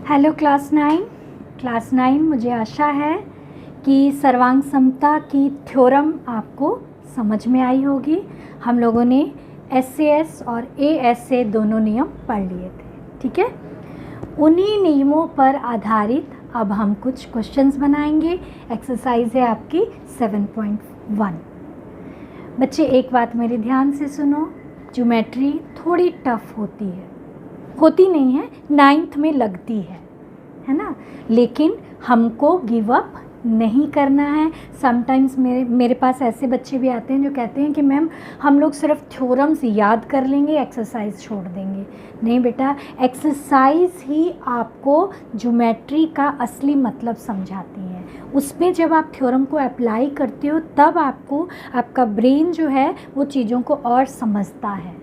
Hello class 9 मुझे आशा है कि सर्वांग समता की थ्योरम आपको समझ में आई होगी। हम लोगों ने SAS और ASA दोनों नियम पढ़ लिए थे, ठीक है। उन्हीं नियमों पर आधारित अब हम कुछ क्वेश्चंस बनाएंगे। एक्सरसाइज है आपकी 7.1। बच्चे एक बात मेरे ध्यान से सुनो, ज्योमेट्री थोड़ी टफ होती नहीं है, 9th में लगती है ना, लेकिन हमको गिव अप नहीं करना है। समटाइम्स मेरे पास ऐसे बच्चे भी आते हैं जो कहते हैं कि मैम हम लोग सिर्फ थ्योरम्स याद कर लेंगे, एक्सरसाइज छोड़ देंगे। नहीं बेटा, एक्सरसाइज ही आपको ज्योमेट्री का असली मतलब समझाती है। उसमें जब आप थ्योरम को अप्लाई करते हो तब आपका ब्रेन जो है वो चीज़ों को और समझता है।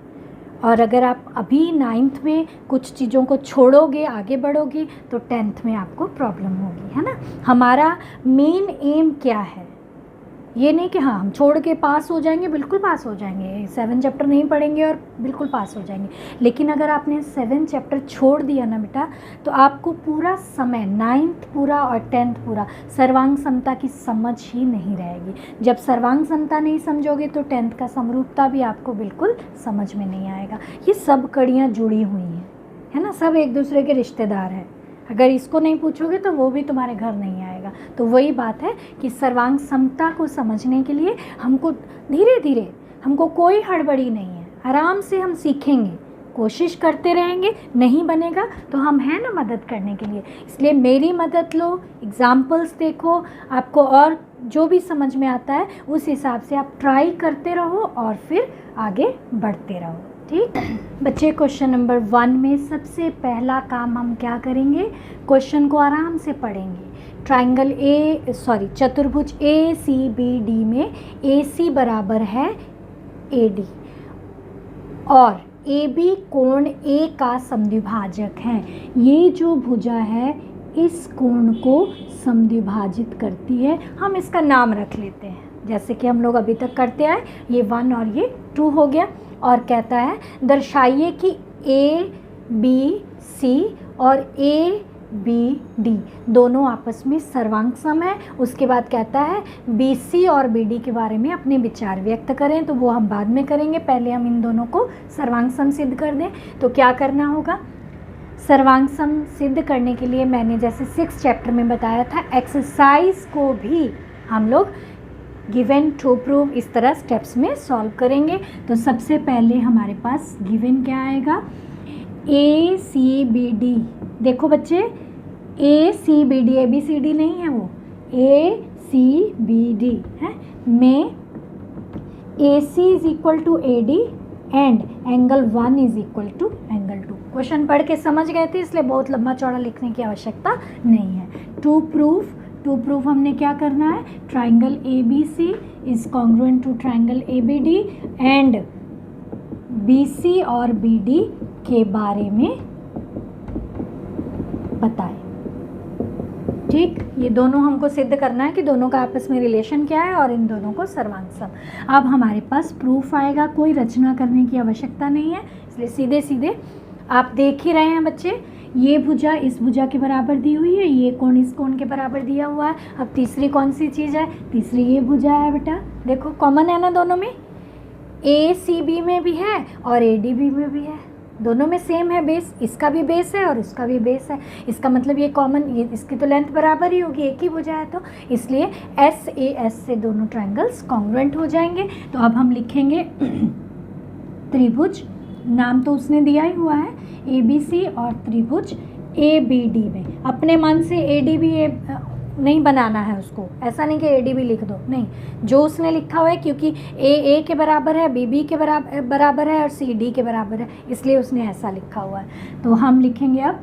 और अगर आप अभी 9th में कुछ चीज़ों को छोड़ोगे, आगे बढ़ोगे, तो 10th में आपको प्रॉब्लम होगी, है ना। हमारा मेन एम क्या है, ये नहीं कि हाँ हम छोड़ के पास हो जाएंगे, बिल्कुल पास हो जाएंगे, 7 चैप्टर नहीं पढ़ेंगे और बिल्कुल पास हो जाएंगे। लेकिन अगर आपने 7 चैप्टर छोड़ दिया ना बेटा, तो आपको पूरा समय 9th पूरा और 10th पूरा सर्वांग समता की समझ ही नहीं रहेगी। जब सर्वांग समता नहीं समझोगे तो 10th का समरूपता भी आपको बिल्कुल समझ में नहीं आएगा। ये सब कड़ियाँ जुड़ी हुई हैं, है ना, सब एक दूसरे के रिश्तेदार हैं। अगर इसको नहीं पूछोगे तो वो भी तुम्हारे घर नहीं आएगा। तो वही बात है कि सर्वांग समता को समझने के लिए हमको धीरे धीरे, हमको कोई हड़बड़ी नहीं है, आराम से हम सीखेंगे, कोशिश करते रहेंगे। नहीं बनेगा तो हम हैं ना मदद करने के लिए। इसलिए मेरी मदद लो, एग्जाम्पल्स देखो, आपको और जो भी समझ में आता है उस हिसाब से आप ट्राई करते रहो और फिर आगे बढ़ते रहो, ठीक। बच्चे क्वेश्चन नंबर 1 में सबसे पहला काम हम क्या करेंगे, क्वेश्चन को आराम से पढ़ेंगे। चतुर्भुज ACBD में AC बराबर है AD और AB कोण A का समद्विभाजक है। ये जो भुजा है इस कोण को समद्विभाजित करती है। हम इसका नाम रख लेते हैं जैसे कि हम लोग अभी तक करते आए, ये 1 और ये 2 हो गया। और कहता है दर्शाइए कि ABC और ABD दोनों आपस में सर्वांग सम है। उसके बाद कहता है BC और BD के बारे में अपने विचार व्यक्त करें, तो वो हम बाद में करेंगे, पहले हम इन दोनों को सर्वांग सम सिद्ध कर दें। तो क्या करना होगा, सर्वांग सम सिद्ध करने के लिए मैंने जैसे 6 चैप्टर में बताया था, एक्सरसाइज को भी हम लोग गिवन टू प्रूव इस तरह स्टेप्स में सॉल्व करेंगे। तो सबसे पहले हमारे पास गिवन क्या आएगा, ACBD। देखो बच्चे, ACBD ABCD नहीं है, वो ACBD है में AC is equal to AD and angle 1 is equal to angle 2। Question पढ़ के समझ गए थे, इसलिए बहुत लंबा चौड़ा लिखने की आवश्यकता नहीं है। टू प्रूफ हमने क्या करना है, triangle ABC is congruent to triangle ABD and BC और BD के बारे में बताएं, ठीक। ये दोनों हमको सिद्ध करना है कि दोनों का आपस में रिलेशन क्या है और इन दोनों को सर्वांग सम। अब हमारे पास प्रूफ आएगा, कोई रचना करने की आवश्यकता नहीं है, इसलिए सीधे सीधे आप देख ही रहे हैं बच्चे, ये भुजा इस भुजा के बराबर दी हुई है, ये कोण इस कोण के बराबर दिया हुआ है। अब तीसरी कौन सी चीज़ है, तीसरी ये भुजा है बेटा, देखो कॉमन है ना दोनों में, ACB में भी है और ADB में भी है, दोनों में सेम है बेस, इसका भी बेस है और इसका भी बेस है। इसका मतलब ये कॉमन, ये इसकी तो लेंथ बराबर ही होगी, एक ही भुजा है, तो इसलिए SAS से दोनों ट्रायंगल्स कॉन्ग्रुएंट हो जाएंगे। तो अब हम लिखेंगे त्रिभुज, नाम तो उसने दिया ही हुआ है ABC, और त्रिभुज ABD में अपने मन से ADB नहीं बनाना है उसको, ऐसा नहीं कि ADB लिख दो, नहीं, जो उसने लिखा हुआ है, क्योंकि A के बराबर है, BB के बराबर है और CD के बराबर है, इसलिए उसने ऐसा लिखा हुआ है। तो हम लिखेंगे अब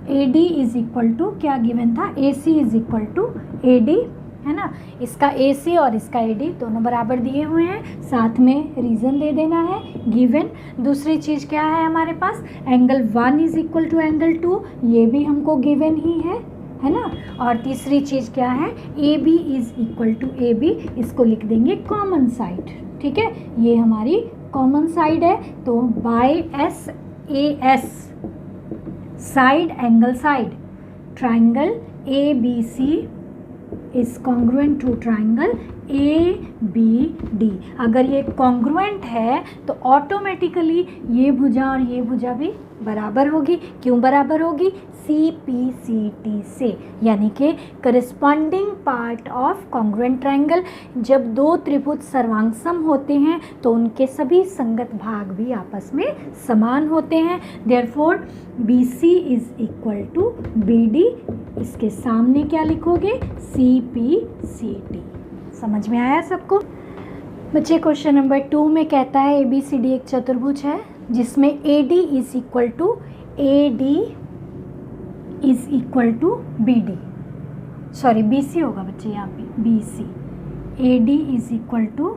AD इज इक्वल टू, क्या गिवन था, AC is equal to AD, है ना। इसका AC और इसका AD दोनों बराबर दिए हुए हैं, साथ में रीज़न दे देना है, गिवन। दूसरी चीज़ क्या है हमारे पास, angle 1 is equal to angle 2, ये भी हमको गिवन ही है ना। और तीसरी चीज़ क्या है, AB is equal to AB, इसको लिख देंगे कॉमन साइड, ठीक है, ये हमारी कॉमन साइड है। तो by SAS side angle side, triangle ABC is congruent to triangle ABD। अगर ये कॉन्ग्रुएंट है तो ऑटोमेटिकली ये भुजा और ये भुजा भी बराबर होगी। क्यों बराबर होगी? CPCT से, यानी कि corresponding part of congruent triangle. जब दो त्रिभुज सर्वांगसम होते हैं तो उनके सभी संगत भाग भी आपस में समान होते हैं। Therefore BC is equal to BD। इसके सामने क्या लिखोगे? CPCT। समझ में आया सबको? बच्चे क्वेश्चन नंबर 2 में कहता है ABCD एक चतुर्भुज है जिसमें AD is equal to BD, sorry BC होगा बच्चे यहाँ पे, BC। AD is equal to,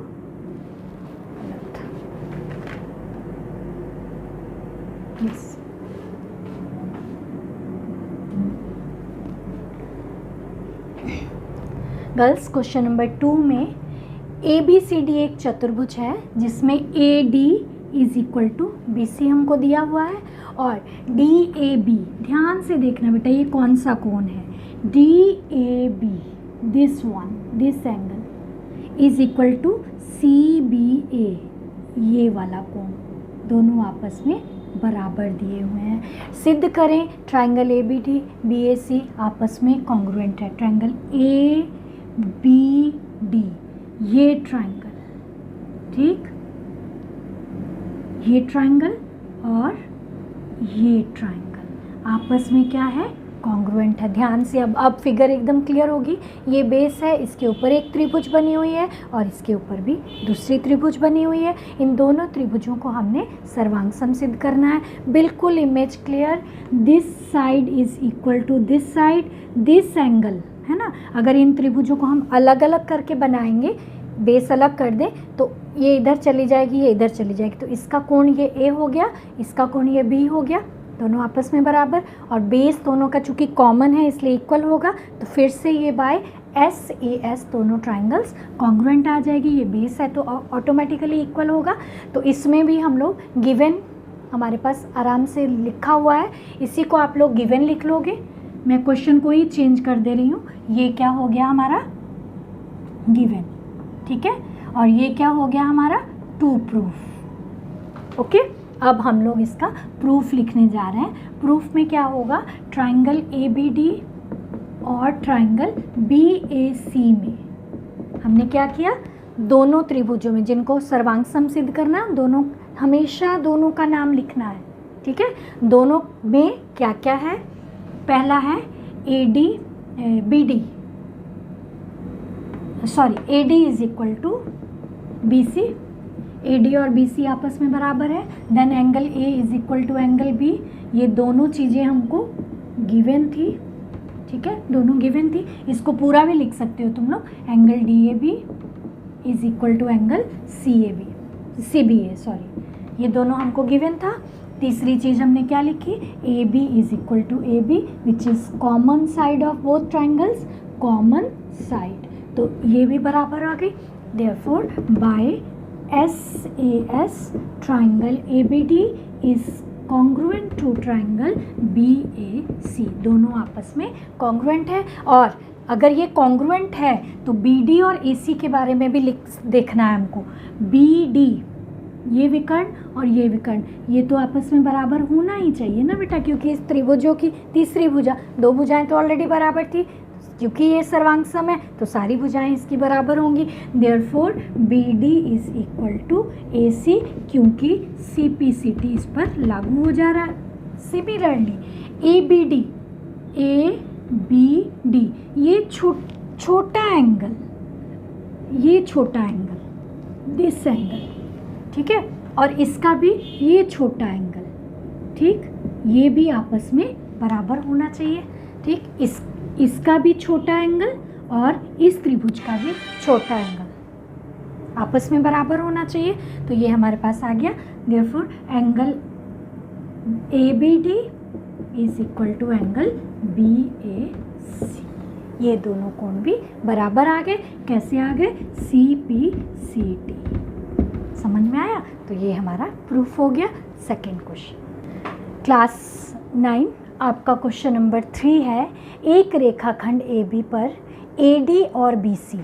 girls question number 2 में ABCD एक चतुर्भुज है जिसमें AD is equal to BC हमको दिया हुआ है और DAB, ध्यान से देखना बेटा ये कौन सा कोण है, DAB this one, this angle is equal to CBA, ये वाला कोण, दोनों आपस में बराबर दिए हुए हैं। सिद्ध करें ट्राइंगल ABD BAC आपस में कॉन्ग्रुएंट है। ट्राइंगल ABD, ये ट्राइंगल, ठीक, ये ट्राइंगल और ये ट्राइंगल आपस में क्या है? कॉन्ग्रुएंट है। ध्यान से अब फिगर एकदम क्लियर होगी। ये बेस है, इसके ऊपर एक त्रिभुज बनी हुई है और इसके ऊपर भी दूसरी त्रिभुज बनी हुई है। इन दोनों त्रिभुजों को हमने सर्वांगसम सिद्ध करना है। बिल्कुल image clear. This side is equal to this side, this angle है ना। अगर इन त्रिभुजों को हम अलग अलग करके बनाएंगे, बेस अलग कर दें तो ये इधर चली जाएगी, ये इधर चली जाएगी, तो इसका कोण ये A हो गया, इसका कोण ये B हो गया, दोनों आपस में बराबर। और बेस दोनों का चूंकि कॉमन है इसलिए इक्वल होगा, तो फिर से ये बाय SAS दोनों ट्राइंगल्स कॉन्ग्रुएंट आ जाएगी। ये बेस है तो ऑटोमेटिकली इक्वल होगा। तो इसमें भी हम लोग गिवन हमारे पास आराम से लिखा हुआ है, इसी को आप लोग गिवन लिख लोगे। मैं क्वेश्चन को ही चेंज कर दे रही हूँ। ये क्या हो गया हमारा? गिवन, ठीक है। और ये क्या हो गया हमारा? To proof. ओके, अब हम लोग इसका प्रूफ लिखने जा रहे हैं। प्रूफ में क्या होगा? ट्राइंगल ABD और ट्राइंगल BAC में हमने क्या किया? दोनों त्रिभुजों में जिनको सर्वांगसम सिद्ध करना, दोनों हमेशा दोनों का नाम लिखना है, ठीक है। दोनों में क्या क्या है? पहला है AD is equal to BC। AD और BC आपस में बराबर है। Then angle A is equal to angle B। ये दोनों चीज़ें हमको गिवन थी, ठीक है, दोनों गिवन थी। इसको पूरा भी लिख सकते हो तुम लोग। Angle DAB is equal to angle CBA, sorry, ये दोनों हमको गिवन था। तीसरी चीज़ हमने क्या लिखी? AB is equal to AB which is common side of both triangles, common side, तो ये भी बराबर आ गई। Therefore by SAS triangle ABD is congruent to triangle BAC, दोनों आपस में कॉन्ग्रुएंट है। और अगर ये कॉन्ग्रुएंट है तो BD और AC के बारे में भी देखना है हमको। BD, ये विकर्ण और ये विकर्ण, ये तो आपस में बराबर होना ही चाहिए ना बेटा, क्योंकि इस त्रिभुजों की तीसरी भुजा, दो भुजाएं तो ऑलरेडी बराबर थी, क्योंकि ये सर्वांगसम है तो सारी भुजाएं इसकी बराबर होंगी। Therefore BD is equal to AC, क्योंकि CPCT इस पर लागू हो जा रहा है। सिमिलरली ABD, ये छोटा एंगल, ये छोटा एंगल, दिस एंगल, ठीक है, और इसका भी ये छोटा एंगल, ठीक, ये भी आपस में बराबर होना चाहिए, ठीक। इसका भी छोटा एंगल और इस त्रिभुज का भी छोटा एंगल आपस में बराबर होना चाहिए। तो ये हमारे पास आ गया। Therefore angle ABD is equal to angle BAC, ये दोनों कोण भी बराबर आ गए। कैसे आ गए? CPCT। समझ में आया? तो ये हमारा प्रूफ हो गया। सेकेंड क्वेश्चन, क्लास 9 आपका क्वेश्चन नंबर 3 है, एक रेखाखंड AB पर AD और BC।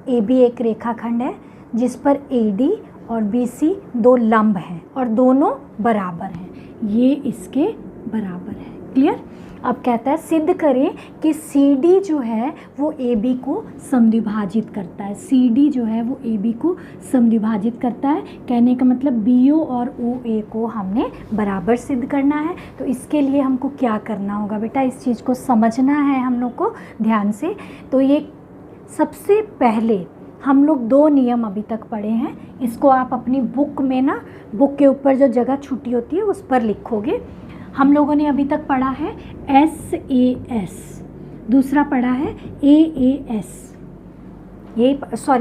AB एक रेखाखंड है जिस पर AD और BC दो लंब हैं और दोनों बराबर हैं, ये इसके बराबर है। क्लियर? अब कहता है सिद्ध करें कि CD जो है वो AB को समद्विभाजित करता है। CD जो है वो AB को समद्विभाजित करता है। कहने का मतलब BO और OA को हमने बराबर सिद्ध करना है। तो इसके लिए हमको क्या करना होगा बेटा, इस चीज़ को समझना है हम लोग को ध्यान से। तो ये सबसे पहले हम लोग 2 नियम अभी तक पढ़े हैं, इसको आप अपनी बुक में ना, बुक के ऊपर जो जगह छुट्टी होती है उस पर लिखोगे। हम लोगों ने अभी तक पढ़ा है SAS, दूसरा पढ़ा है AAS, ASA।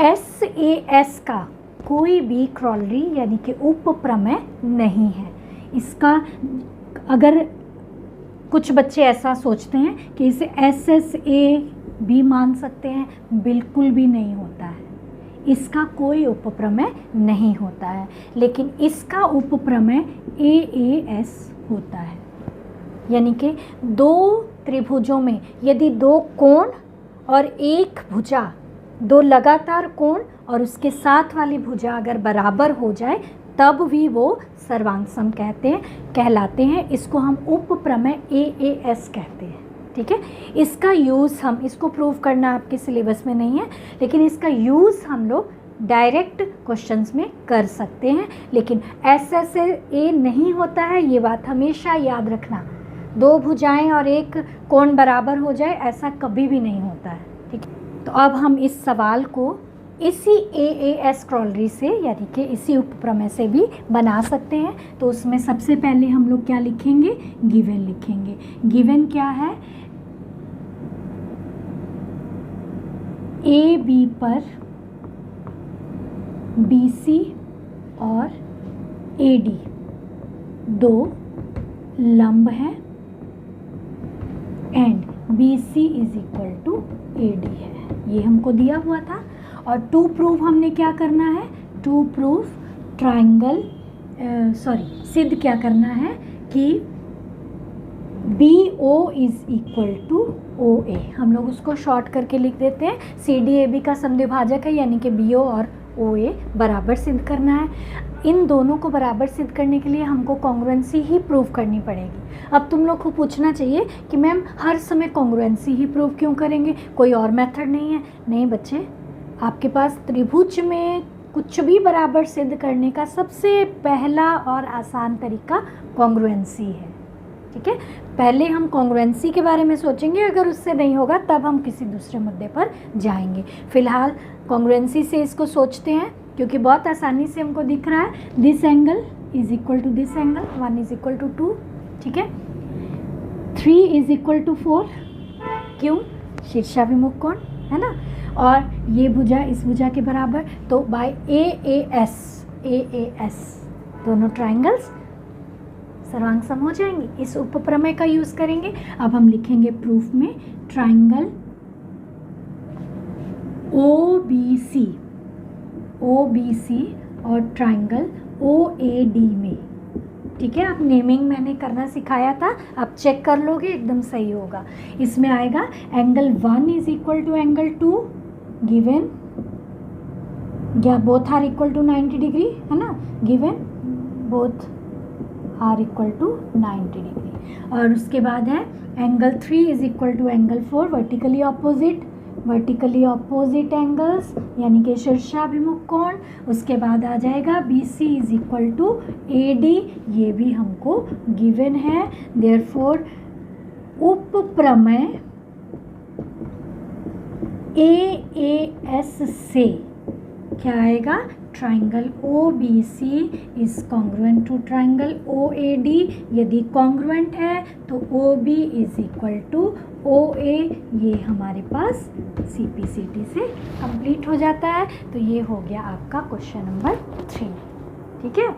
SAS का कोई भी क्रॉलरी यानी कि उपप्रमेय नहीं है। इसका अगर कुछ बच्चे ऐसा सोचते हैं कि इसे SSA भी मान सकते हैं, बिल्कुल भी नहीं होता है। इसका कोई उपप्रमेय नहीं होता है, लेकिन इसका उपप्रमेय AAS होता है। यानी कि 2 त्रिभुजों में यदि 2 कोण और एक भुजा, 2 लगातार कोण और उसके साथ वाली भुजा अगर बराबर हो जाए तब भी वो सर्वांग सम कहलाते हैं। इसको हम उपप्रमेय AAS कहते हैं। ठीक है, इसका यूज़ हम, इसको प्रूव करना आपके सिलेबस में नहीं है, लेकिन इसका यूज़ हम लोग डायरेक्ट क्वेश्चंस में कर सकते हैं। लेकिन SSA नहीं होता है, ये बात हमेशा याद रखना। 2 भुजाएं और एक कोण बराबर हो जाए, ऐसा कभी भी नहीं होता है। ठीक है, तो अब हम इस सवाल को इसी AAS क्रॉलरी से यानी कि इसी उपप्रमेय से भी बना सकते हैं। तो उसमें सबसे पहले हम लोग क्या लिखेंगे, गिवन लिखेंगे। गिवन क्या है, AB पर BC और AD 2 लंब हैं and BC is equal to AD है, ये हमको दिया हुआ था। और टू प्रूव हमने क्या करना है, टू प्रूव ट्राइंगल, सिद्ध क्या करना है कि BO is equal to OA। हम लोग उसको शॉर्ट करके लिख देते हैं, CDAB का समद्विभाजक है, यानी कि BO और OA बराबर सिद्ध करना है। इन दोनों को बराबर सिद्ध करने के लिए हमको कॉन्ग्रुएंसी ही प्रूव करनी पड़ेगी। अब तुम लोग को पूछना चाहिए कि मैम हर समय कॉन्ग्रुएंसी ही प्रूव क्यों करेंगे, कोई और मेथड नहीं है? नहीं बच्चे, आपके पास त्रिभुज में कुछ भी बराबर सिद्ध करने का सबसे पहला और आसान तरीका कॉन्ग्रुएंसी है। ठीक है, पहले हम कॉन्ग्रुएंसी के बारे में सोचेंगे, अगर उससे नहीं होगा तब हम किसी दूसरे मुद्दे पर जाएंगे। फिलहाल कॉन्ग्रुएंसी से इसको सोचते हैं, क्योंकि बहुत आसानी से हमको दिख रहा है this angle is equal to this angle, 1 is equal to 2। ठीक है, 3 इज इक्वल टू 4, क्यों, शीर्षाभिमुख कोण है ना, और ये भुजा इस भुजा के बराबर, तो बाय AAS दोनों ट्राइंगल्स सर्वांग सम हो जाएंगे। इस उपप्रमेय का यूज़ करेंगे। अब हम लिखेंगे प्रूफ में ट्राइंगल OBC और ट्राइंगल OAD में। ठीक है, आप नेमिंग मैंने करना सिखाया था, आप चेक कर लोगे, एकदम सही होगा। इसमें आएगा angle 1 is equal to angle 2 given, या both are equal to 90 degree है ना, given both are equal to 90 degree. और उसके बाद है angle 3 is equal to angle 4, vertically opposite angles यानी कि शीर्षाभिमुख कोण। उसके बाद आ जाएगा BC is equal to AD, ये भी हमको गिवन है। देयरफॉर उपप्रमेय AAS से क्या आएगा, triangle OBC is congruent to triangle OAD। यदि कॉन्ग्रुएंट है तो OB is equal to OA, ये हमारे पास CPCT से कंप्लीट हो जाता है। तो ये हो गया आपका क्वेश्चन नंबर 3। ठीक है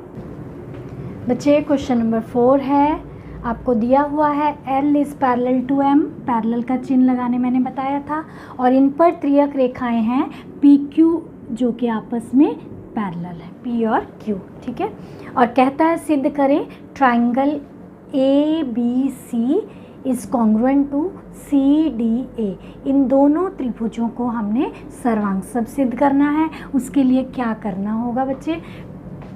बच्चे, क्वेश्चन नंबर 4 है, आपको दिया हुआ है L is parallel to M, parallel का चिन्ह लगाने मैंने बताया था, और इन पर त्रियक रेखाएं हैं PQ जो कि आपस में पैरेलल है, P और Q। ठीक है। और कहता है सिद्ध करें triangle ABC is congruent to CDA। इन दोनों त्रिभुजों को हमने सर्वांग सिद्ध करना है। उसके लिए क्या करना होगा बच्चे?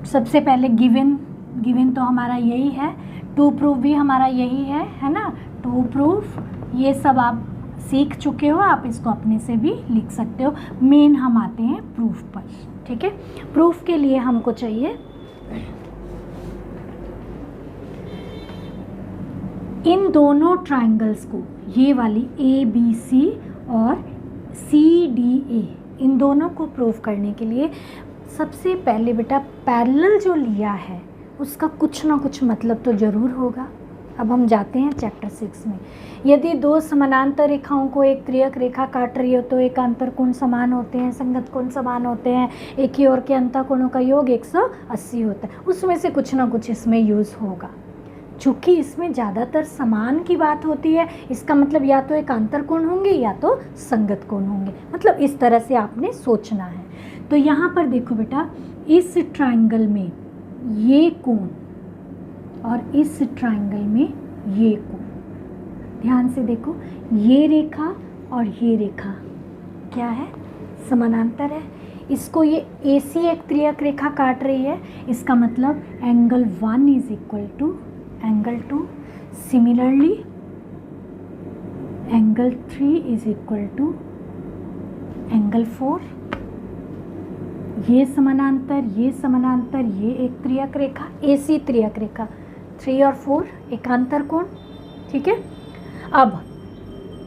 सबसे पहले गिवन तो हमारा यही है, टू प्रूफ भी हमारा यही है ना। टू प्रूफ ये सब आप सीख चुके हो, आप इसको अपने से भी लिख सकते हो। मेन हम आते हैं प्रूफ पर, ठीक है। प्रूफ के लिए हमको चाहिए इन दोनों ट्राइंगल्स को, ये वाली ABC और CDA, इन दोनों को प्रूफ करने के लिए सबसे पहले बेटा पैरेलल जो लिया है उसका कुछ ना कुछ मतलब तो ज़रूर होगा। अब हम जाते हैं चैप्टर 6 में। यदि दो समानांतर रेखाओं को एक त्रियक रेखा काट रही हो तो एकांतर कोण समान होते हैं, संगत कोण समान होते हैं, एक ही ओर के अंतःकोणों का योग 180 होता है। उसमें से कुछ ना कुछ इसमें यूज़ होगा। चूँकि इसमें ज़्यादातर समान की बात होती है, इसका मतलब या तो एकांतर कोण होंगे या तो संगत कोण होंगे। मतलब इस तरह से आपने सोचना है। तो यहाँ पर देखो बेटा, इस ट्राइंगल में ये कोण और इस ट्राइंगल में ये कोण, ध्यान से देखो, ये रेखा और ये रेखा क्या है? समानांतर है। इसको ये AC एक त्रियक रेखा काट रही है, इसका मतलब angle 1 is equal to angle 2। Similarly angle 3 is equal to angle 4। ये समानांतर, ये एक त्रियक रेखा, AC त्रियक रेखा, 3 और 4 एकांतर कोण, ठीक है। अब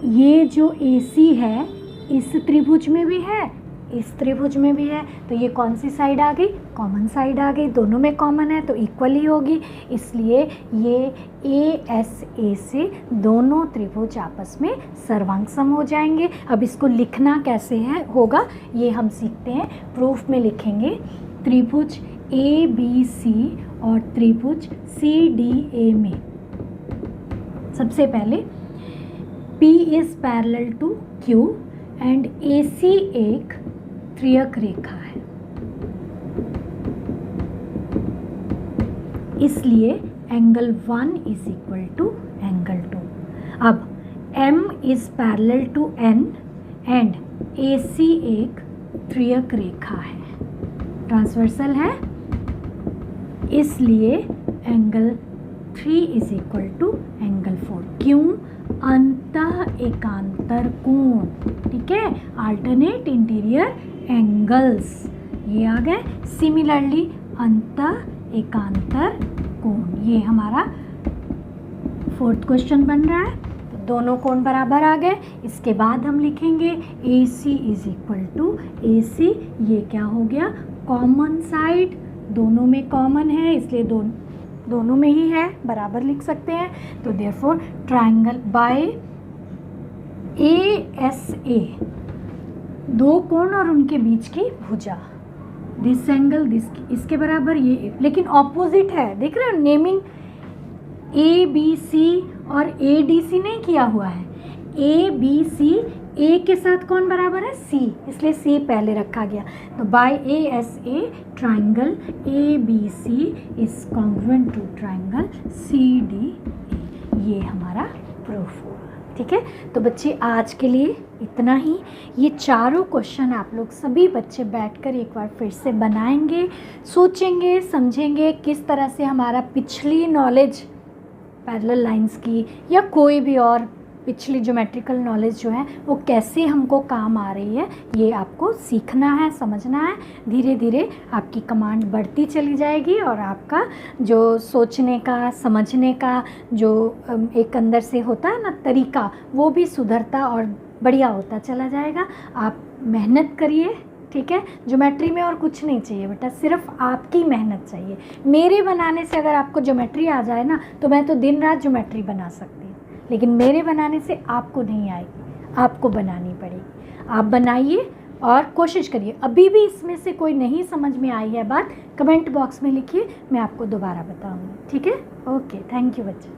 ये जो AC है इस त्रिभुज में भी है, इस त्रिभुज में भी है, तो ये कौन सी साइड आ गई? कॉमन साइड आ गई। दोनों में कॉमन है तो इक्वल ही होगी, इसलिए ये ASA से दोनों त्रिभुज आपस में सर्वांग सम हो जाएंगे। अब इसको लिखना कैसे है होगा ये हम सीखते हैं। प्रूफ में लिखेंगे त्रिभुज ABC और त्रिभुज CDA में सबसे पहले P is parallel to Q and AC एक त्रियक रेखा है, इसलिए angle 1 is equal to angle 2। अब M is parallel to N and AC एक त्रियक रेखा है, ट्रांसवर्सल है, इसलिए angle 3 is equal to angle 4। क्यों? अंतः एकांतर कोण, ठीक है, अल्टरनेट इंटीरियर एंगल्स, ये आ गए। सिमिलरली अंतः एकांतर कोण, ये हमारा 4th क्वेश्चन बन रहा है। तो दोनों कोण बराबर आ गए। इसके बाद हम लिखेंगे AC is equal to AC, ये क्या हो गया? कॉमन साइड, दोनों में कॉमन है इसलिए दोनों में ही है, बराबर लिख सकते हैं। तो देयरफॉर ट्राइंगल बाय ASA, दो कोण और उनके बीच की भुजा, दिस एंगल दिस, इसके बराबर ये, लेकिन ऑपोजिट है, देख रहे हो? नेमिंग ABC और ADC नहीं किया हुआ है। ABC, A के साथ कौन बराबर है? C, इसलिए C पहले रखा गया। तो by ASA triangle ABC is congruent to triangle CDA, ये हमारा प्रूफ हुआ, ठीक है। तो बच्चे आज के लिए इतना ही। ये चारों क्वेश्चन आप लोग सभी बच्चे बैठकर एक बार फिर से बनाएंगे, सोचेंगे, समझेंगे किस तरह से हमारा पिछली नॉलेज पैरेलल लाइंस की या कोई भी और पिछली ज्योमेट्रिकल नॉलेज जो है वो कैसे हमको काम आ रही है, ये आपको सीखना है, समझना है। धीरे धीरे आपकी कमांड बढ़ती चली जाएगी और आपका जो सोचने का, समझने का जो एक अंदर से होता है ना तरीका, वो भी सुधरता और बढ़िया होता चला जाएगा। आप मेहनत करिए, ठीक है। ज्योमेट्री में और कुछ नहीं चाहिए बेटा, सिर्फ आपकी मेहनत चाहिए। मेरे बनाने से अगर आपको ज्योमेट्री आ जाए ना तो मैं तो दिन रात ज्योमेट्री बना सकती हूँ, लेकिन मेरे बनाने से आपको नहीं आएगी, आपको बनानी पड़ेगी। आप बनाइए और कोशिश करिए। अभी भी इसमें से कोई नहीं समझ में आई है बात, कमेंट बॉक्स में लिखिए, मैं आपको दोबारा बताऊँगी, ठीक है। ओके, थैंक यू बच्चे।